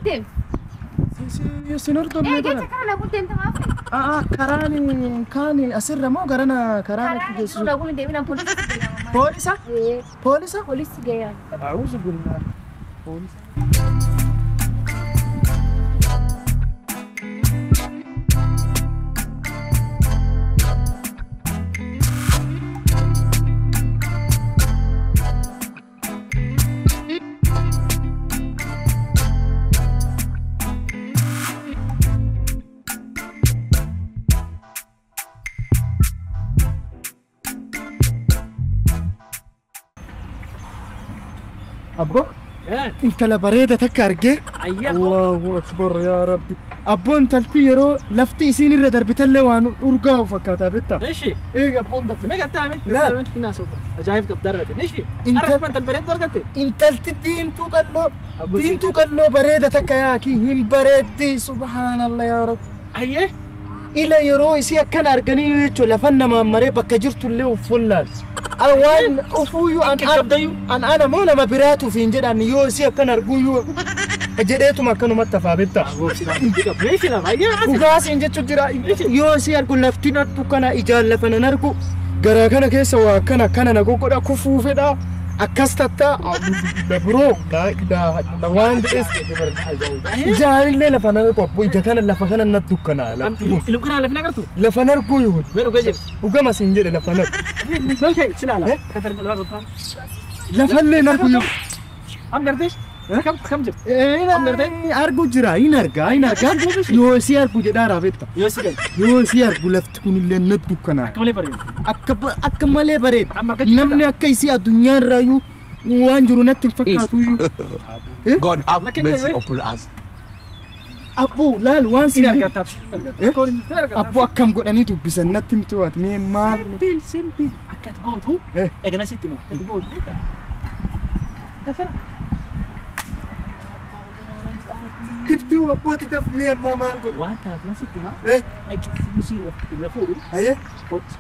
قدام سنرضى ايه جيتك انا قدام تمام كاني اسر مو قرنا كراني لو قلنا دايما بوليسا بوليسا بوليس جاي اعوذ بالله بوليسا أبو أنت لبريدة تكارجي الله أكبر يا ربي أبو أنت الفيرو لفتي سين الردر بتلوان أرجع فكرت أبدا إيش إيه يا بوندة ما قد تعمل لا في ناس أجايب قدرت إيش أنت البريد درجتي أنت الدين تقلو دين تقلو بريدة تكاياكي هي بريدة سبحان الله يا رب أيه إلى يروي سيا كان أرجعني ولا فن ما مري بكجرت اللي وفلان أوان أفويو أنا مو لما براتو في إنجيل أن يو سيا كان أرجويو أجدته ما كانوا متفاهمين ليش لا وقاس إنجيل تجرا يو سيا كل لفتنا تكنا إجال لفنا نرجو جرا كنا كيس وكنا نقول كذا كفو فدا أكستتا برو لا وان بس جاري ليه لفنا نقول إذا كان لفنا نتوكنا لو كنا لفنا كرتو لفنا نرجويو وين وجب وقام سينجيل لفنا ما شيء سلا كثر الأرض لفنا نرجويو أم قرديش كم جب أرجو جرا ينرجع يوسي أرجو جدار أبيتا يوسي أرجو لفت كون اللي نتوكنا أكمل بريد نمني أكيسي الدنيا رايو وانجرو نتفكاتو God have mercy upon us. أبو لا الوانسي أبو أكم قد أني تبص نتم توات مين مال سيمبل أكاد بوتو أجنا ستيمو بوتو كتبوا أبو تتفلير ما مالكم وانت ما ستيمو إيه أجي مسيرة بالنفور أيه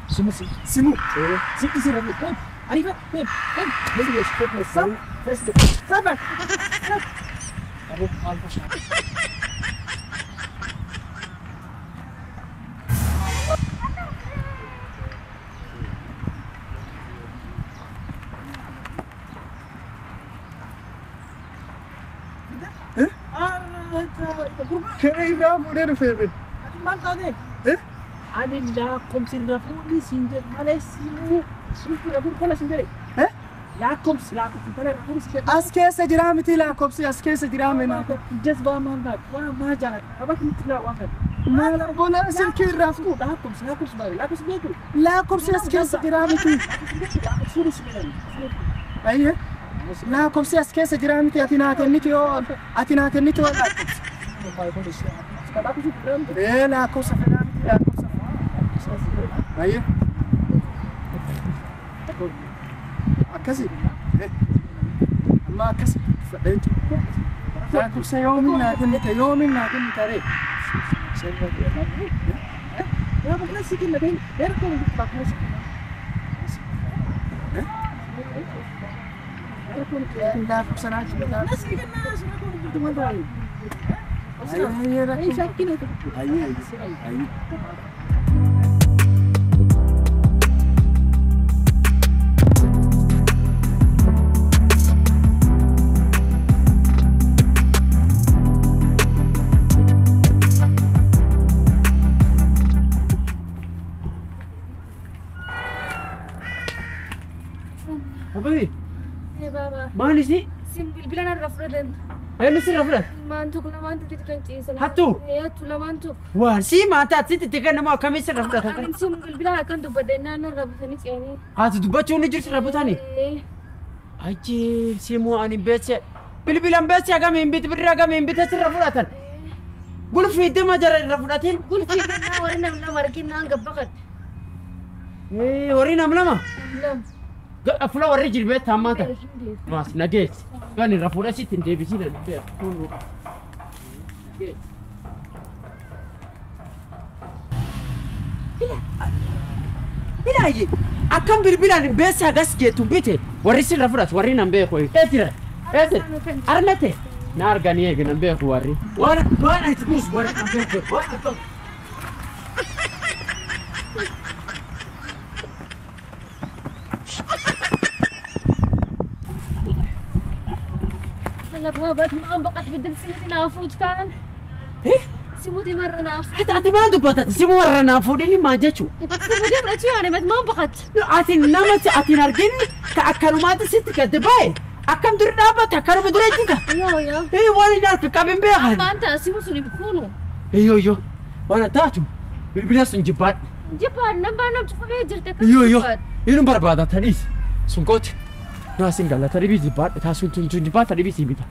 سمسي سمو سيبي سيرة بالكم أريبا بيب لازم يشوف الصم بس سبع أبو ألف كيف يا مدير فيبل ما قادر إيه أنا لا كم سنرفوني سنجر مالسيمو سوف أقول كلا سنجري إيه لا كم سنجر أسكيس جرامتي لا كوبسي أسكيس جرامنا جذبة ما عندك ما جاك أبغى نطلع واحد ما لا بولا سلكي رافضو لا كم سباي لا كم سبيكو لا كوبسي أسكيس جرامتي أيه لا كوبسي أسكيس جرامتي أتينا كنيتي ولا إيه لا كوسا جرامتي لا كوسا أيه أكسي ما أكسي فأنت لا كوسا يومنا كنت تاريخ يا ابو ناس كده بين يركب بقى لا كوسا ناس ناس كده ناس ما كده أيه شاكين أيه Apa? Eh baba. Mana sih? Sim bilbilan arrafradan. Ayo mesti raflah. Mantu kula mantu tikan cisan. Hattu. Ya tula mantu. Wah, sih mata sih tiga nama kami sih raflah. Akan sim bilbilan akan tu badana na rabutani kani. Hatu tu baca ni jadi rabutani. Eh. Aje, semua ani baca. Bil-bilan baca kami imbit berira kami imbit sih raflatan. Gul fit ma jara raflatin. Gul fi na warna na markin na gabakat. Ori nam lama. Lam. Afla wari jilbe tamata. Mas naget. Kani rafula sih tinde bisi dan be. Ila aje. Akan bil-bilan baca gas gitu bete. Wari sih raflat wari nam be ko. Etira. Arnate. Narga ni ege nam be ko wari. Wana itu bus wari nam be ko. Anak babat mo bakat bidal sini na food kan. Simuti marra na food. Ati mana tu batat? Semua warna food ini maja cu. Simuti marra cu yani mat mo bakat. Ati nama si ati nargin ka akaru mata sit ka debai. Akam dur naba ta akaru dur juga. Yo. Wali nar ka kabin be han. Manta simu suni bikunu. Yo. Wana tatu. Bilbilan sun jibat. Japan namba nam tu fa jirte ka. Yo. Ini barbada tanis. Sungkot. Na singala tadi bi jibat ta sun jibat tadi bi sibita.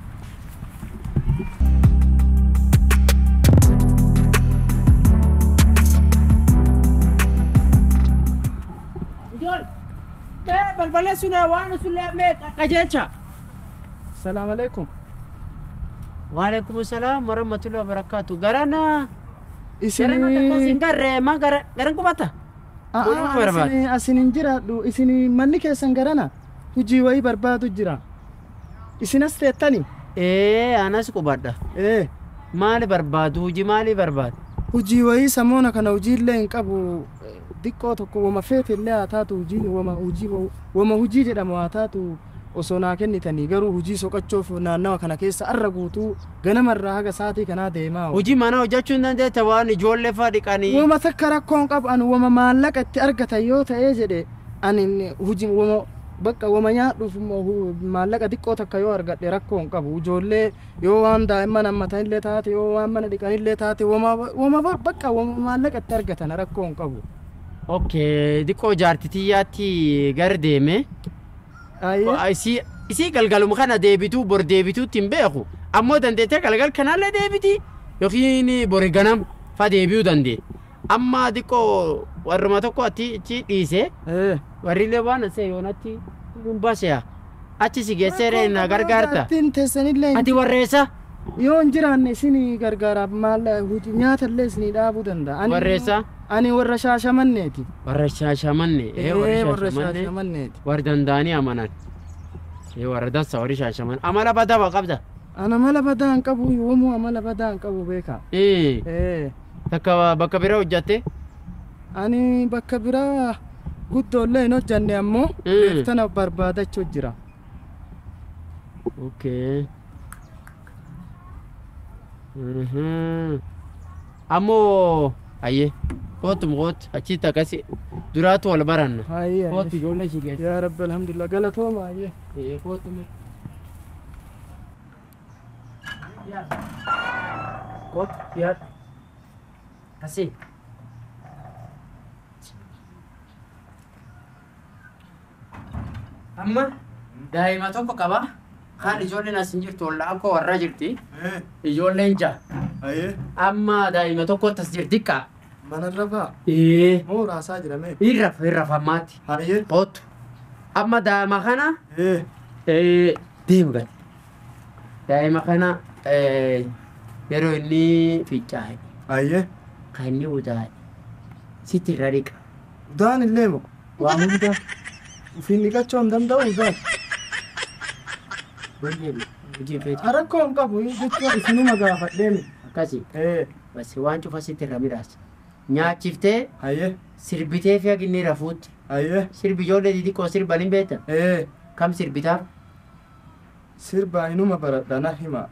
Balbalnya sudah wana sudah met kajecha. Assalamualaikum. Waalaikumsalam warahmatullahi wabarakatuh. Garana Isini garan ko bata. asinin jiraadhu isini manni keessan garana hujii wayii barbaadu jira isinas teettani anas qubadha maali barbaadu hujii maali barbaadu hujii wayii samoona kana hujiillee hin qabu diqqoo tokko wama feetillee haa taatu wama hujii jedhamu haa taatu osoo naa kennitanii garuu hujii soqachuuf naannawa kana keessa arra guutuu ganamarraa haga saatii kanaa deemaa hujii mana hojjechuu hin dandeetta waan ijoollee faa dhiqanii wama takka rakkoon qabu ani wama maallaqa itti argatan yoo ta'ee jedhe ani hujii wama bakka wama nyaadhuuf maallaqa xiqqoo takka yoo argadhe rakkoon qabu ijoollee yoo waan daa'imman hammatanillee taate yoo waan mana dhiqanillee taate wama bakka wama maallaqa itti argatan rakkoon qabu. Okay, xiqqoo jaartitiyyaatti gar deeme. Isi galgaluma kana deebituu bor deebituutti hin beeku. Ammoo dandeettee galgal kanallee deebiti yookiin bori ganam fa deebi'uu dandee. Amma xiqqoo warruma tokko ati dhiise warrillee waan asee yoonatti baasea achi si geesseeree na gargaarta. Ati warreessa? Yoo hin jiraanne isin gargaaraaf maal nyaatallee isin dhaabuu danda'a. Warreessa? Ani warra Shaashamanneeti. Warra Shaashamanne. Warra Shaashamanneeti. Warra danda'anii amanan. Warra dansa warri Shaashaman. Amala badaa qabda? Ana amala badaa hin qabu yoomuu amala badaa hin qabu beeka. Takka bakka biraa hojjatte? Ani bakka biraa guddoollee hin hojjanne ammoo tana barbaadachuu jira. Okay. Ammoo aye kootum koot achitti akkasi duraatu wal baranna. Kooti ijoollee ishee geesse. Yaa Rabbi alhamdulillah galatooma aye. Kootum. Koot yaad. Kasi. Amma daa'ima tokko qaba. Kan ijoolleen as hin jirtu walla akkoo warra jirti. Ijoolleen ja'a. Amma daa'ima tokko tas jirti qa. Manarra ba'a. Moo raasaa jirame? Irrafa ammaatti. Kootu. Amma daa'ima kana deemu gad. Daa'ima kana yeroo inni fincaa'e. Kan inni utaa'e. Sitti irra dhiqa. Udaan illee moo? Waa hunda. Ufiin dhiqachuu hin danda'u udaan. Rakkoo hin qabu jechuun isinuma gaafadheemi. Akkasi. Basi waan cufa sitti irra midhaasa. Nyaachiftee sirbitee fi haginni rafuutti. Sirbi ijoollee xixiqqoo sirban hin beektan. Kam sirbitaaf? Sirba inuma baradha na hima.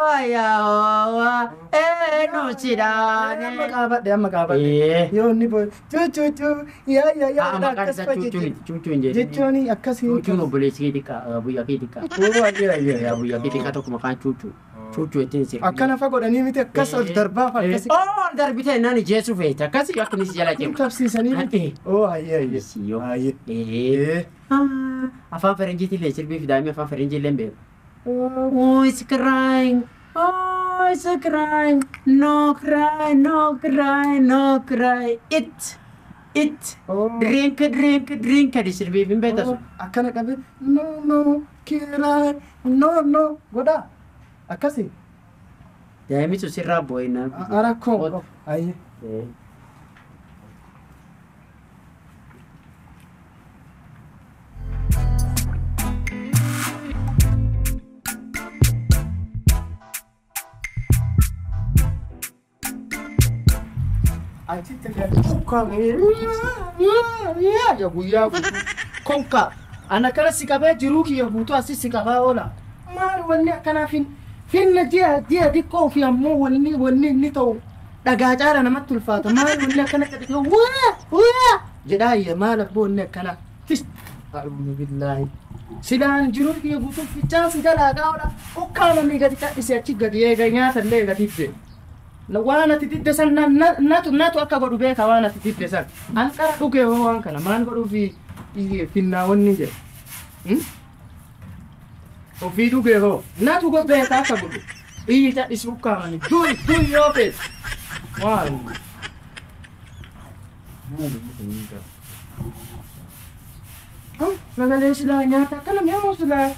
Ayawa, no chirane. Amma qaabadhe. Yoo inni booda cuucuucuu yaa akkas fayyadu. Jechuun akkasii. Cuucuun obboleessi xiqqaa buyyaa fi xiqqaa. Buyyaa fi xiqqaa tokko maqaan cuucuu. Cuucuu ittiin sirbi. Akkana fa godhanii miti akkas ol darbaa fa akkasii. Ol darbitee naan jeesuu feete akkasii akkunis jala jiru. Qabsiisanii miti. Ayyee. Ayyee. Afaan Faranjiitiin sirbii fi daa'imni afaan Faranjiitiin beeku. Oh, it's crying. Oh, it's a crying. No cry, no cry, no cry. It. Drink. Di sirbii fi beekta sun. Akkana qabe. No, cry. No. Godhaa. Akkasii. Daa'imni sun sirraa boo'inaan. Rakkoo. Ayyee. Ya guyyaa konka ana kana si qabee jiruu kiyya guutuu asii si qabaa oola. Maal wanni akkanaaf finna ji'a xiqqoo fi ammoo wanni inni ta'u dhagaa caala namatti ulfaata. Maal wanni akkana kadhate waa jedhaa maal abboo wanni akkana. Billaahi. Sidaan jiruu kiyya guutuu fichaa si dalaagaa oola. Ukkaamamii gadi kadhise achi gadi eega nyaatallee gadi fide. Waan ati didde san natu akka godhu beeka waan ati didde san. An qara dhugee hoo waan kana maal godhuu fi finnaa wanni jedhe. Ofii dhugee hoo natu beeka akka godhu. Iyyi cadhisi ukkaamani du'i yoo fees. Waan. Nagalee silaa nyaata akkana mi'aamu silaa.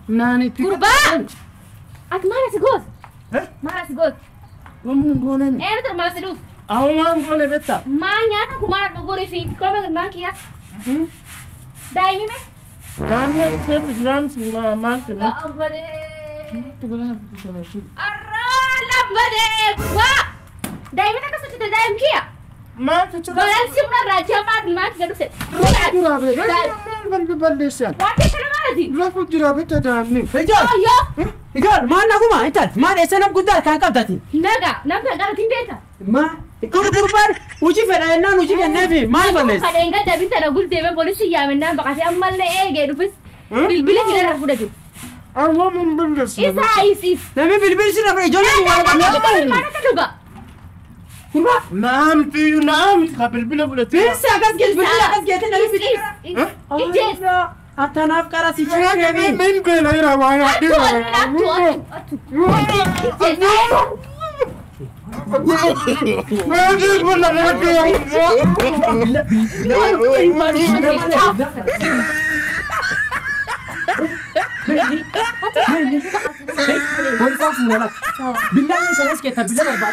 Naanitti. Gurbaan! Ati maal asi goot? Maal asi goot? Ngomong gonen. Terus malas itu. Aku mau gone betta. Manya aku malah nunggu fi. Kau mau kia? Dah ini meh? Kami sebenarnya semua makan. Apa deh? Itu boleh bisa sih. Arah, lama deh. Wah, dah ini tak sesuatu dah ini kia? Makan cuma. Balan sih pun raja makan gaduh set. Jurabe. Berdebalisan. Wah, kita mana sih? Berapa jurabe tadi ni? Oh ya. Igal, mana aku mah entar. Mana sana gudar kan tadi. Naga kalau tinggal. Ma, kau berubah. Uji fena, uji kan nabi. Mana balas? Kalau enggak tapi tak gul deh, polisi ya mana bakasnya amal le, gitu pun. Bil kita rafu dah tu. Aku mau membeli. Is. Nabi bil sih nak jualan Mana kan juga? Kurba. Naam, kabel boleh. Bisa agas gitu nabi bil. Is. Atanaf kara si cakap nabi. Main kau lagi ramai. Bilangnya saya sekitar bilang apa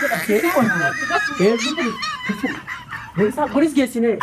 aja polis guys ini.